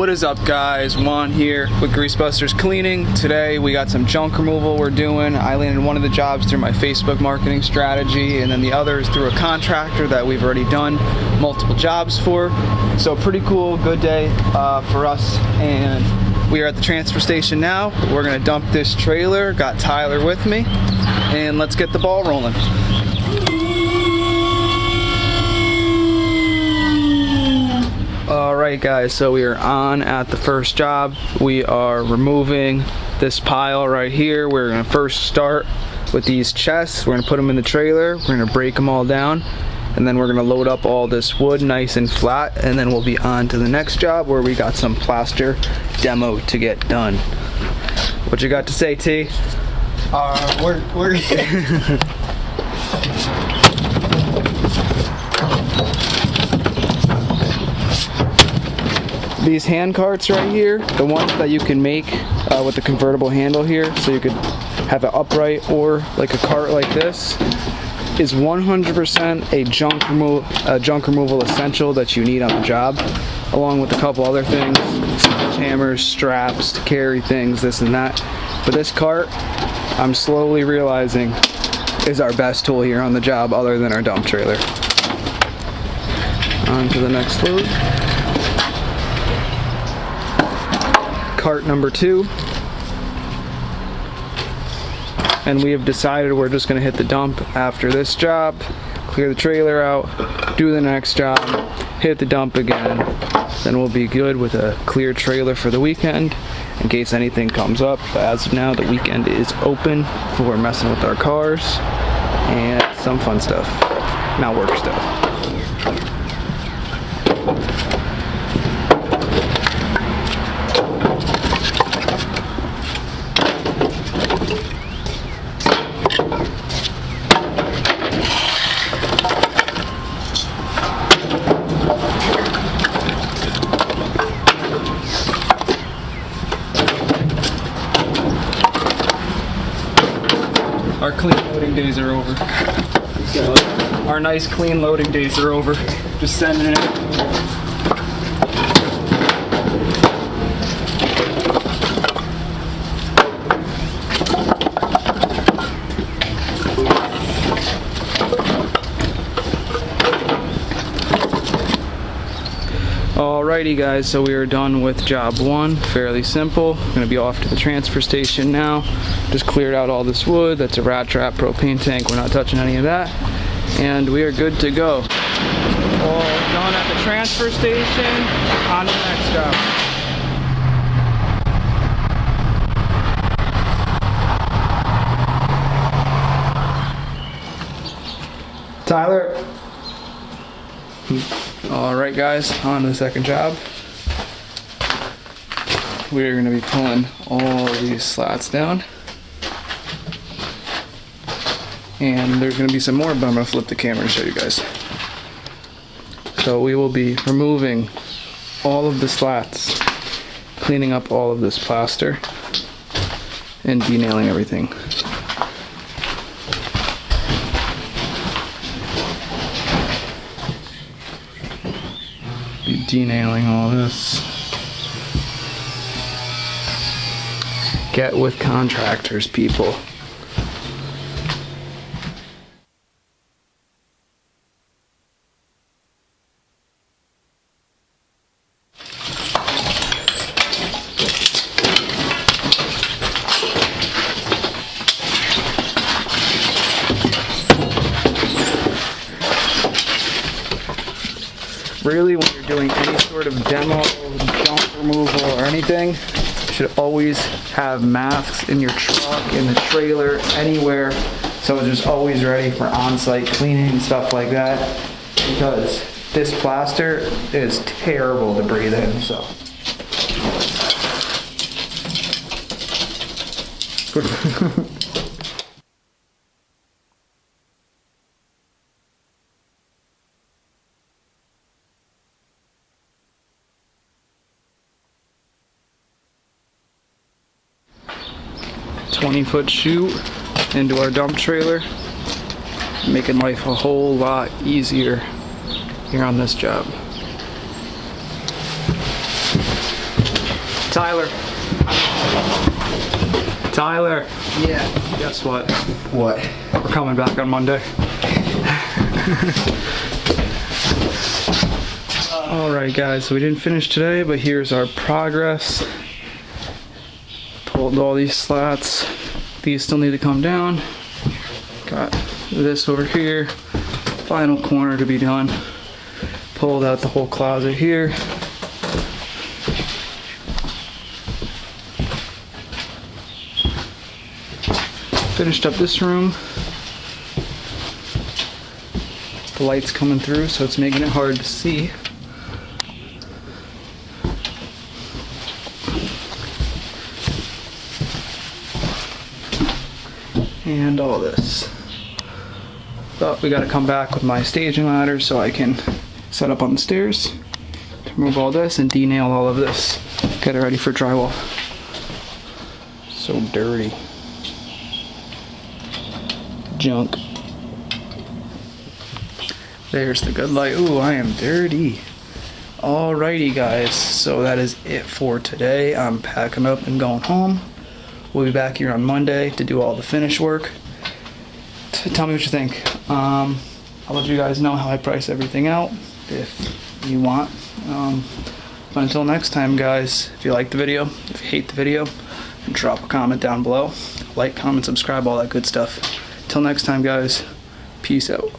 What is up, guys? Juan here with Greasebusters Cleaning. Today we got some junk removal we're doing. I landed one of the jobs through my Facebook marketing strategy, and then the other is through a contractor that we've already done multiple jobs for. So pretty cool, good day for us. And we are at the transfer station now. We're gonna dump this trailer. Got Tyler with me, and let's get the ball rolling. Alright guys, so we are on at the first job. We are removing this pile right here. We're going to first start with these chests. We're going to put them in the trailer. We're going to break them all down, and then we're going to load up all this wood nice and flat, and then we'll be on to the next job where we got some plaster demo to get done. What you got to say, T? We're These hand carts right here, the ones that you can make with the convertible handle here, so you could have it upright or like a cart like this, is 100% a junk removal essential that you need on the job, along with a couple other things, hammers, straps to carry things, this and that. But this cart, I'm slowly realizing, is our best tool here on the job other than our dump trailer. On to the next load. Cart number 2, and we have decided we're just going to hit the dump after this job, clear the trailer out, do the next job, hit the dump again, then we'll be good with a clear trailer for the weekend in case anything comes up. But as of now, the weekend is open for messing with our cars and some fun stuff, not work stuff. Our clean loading days are over. Our nice clean loading days are over. Just sending it. Alrighty guys, so we are done with job 1. Fairly simple. I'm gonna be off to the transfer station now. Just cleared out all this wood. That's a rat trap, propane tank. We're not touching any of that. And we are good to go. All done at the transfer station. On to the next job. Tyler. Alright guys, on to the second job. We're going to be pulling all these slats down. And there's going to be some more, but I'm going to flip the camera and show you guys. So we will be removing all of the slats, cleaning up all of this plaster, and denailing everything. Be denailing all this. Get with contractors, people. Really, when you're doing any sort of demo, junk removal, or anything, you should always have masks in your truck, in the trailer, anywhere, so it's just always ready for on-site cleaning and stuff like that, because this plaster is terrible to breathe in, so. 20-foot chute into our dump trailer, making life a whole lot easier here on this job. Tyler. Tyler. Yeah. Guess what? What? We're coming back on Monday. Alright guys, so we didn't finish today, but here's our progress. Pulled all these slats. These still need to come down. Got this over here. Final corner to be done. Pulled out the whole closet here. Finished up this room. The light's coming through, so it's making it hard to see. And all this. But we gotta come back with my staging ladder so I can set up on the stairs to remove all this and de-nail all of this. Get it ready for drywall. So dirty. Junk. There's the good light. Ooh, I am dirty. Alrighty guys, so that is it for today. I'm packing up and going home. We'll be back here on Monday to do all the finish work. Tell me what you think. I'll let you guys know how I price everything out if you want. But until next time guys, if you like the video, if you hate the video, drop a comment down below. Like, comment, subscribe, all that good stuff. Till next time guys, peace out.